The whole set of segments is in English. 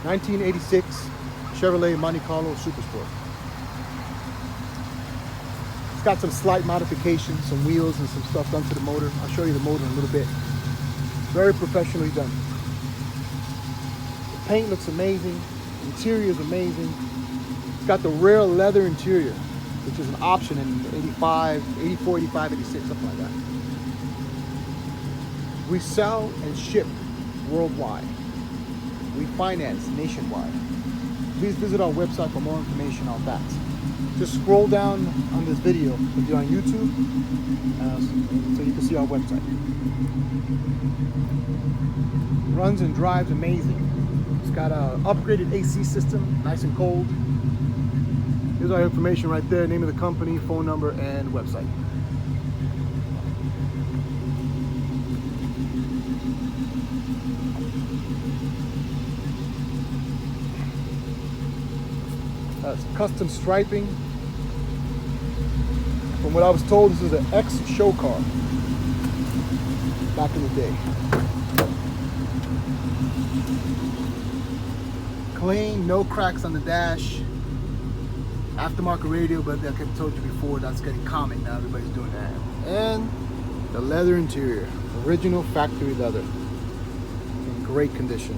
1986 Chevrolet Monte Carlo Super Sport. It's got some slight modifications, some wheels and some stuff done to the motor. I'll show you the motor in a little bit. Very professionally done. The paint looks amazing. The interior is amazing. It's got the rare leather interior, which is an option in 85, 84, 85, 86, something like that. We sell and ship worldwide. We finance nationwide. Please visit our website for more information on that. Just scroll down on this video if you're on YouTube so you can see our website. Runs and drives amazing. It's got an upgraded AC system, nice and cold. Here's our information right there, name of the company, phone number, and website. That's custom striping. From what I was told, this is an ex-show car back in the day. Clean, no cracks on the dash. Aftermarket radio, but like I told you before, that's getting common now. Everybody's doing that. And the leather interior, original factory leather, in great condition.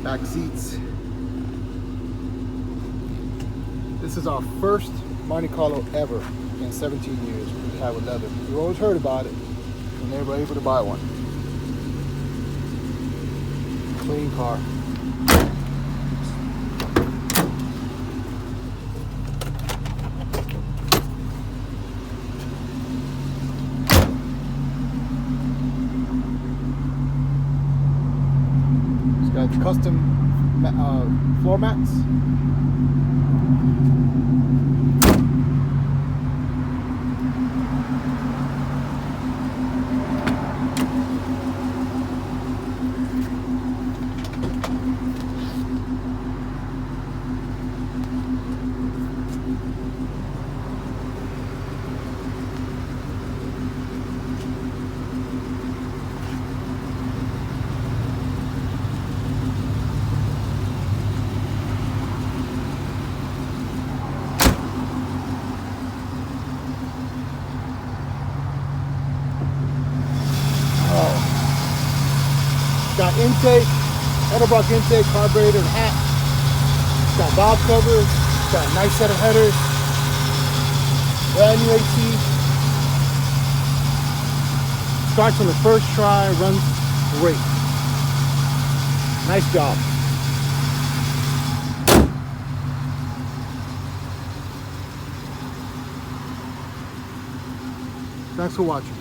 Back seats. This is our first Monte Carlo ever in 17 years we have with leather. You've always heard about it, and they were able to buy one. Clean car. It's got custom floor mats. Got intake, Edelbrock intake, carburetor, and hat. It's got valve covers. It's got a nice set of headers. Brand new AC. Starts on the first try, runs great. Nice job. Thanks for watching.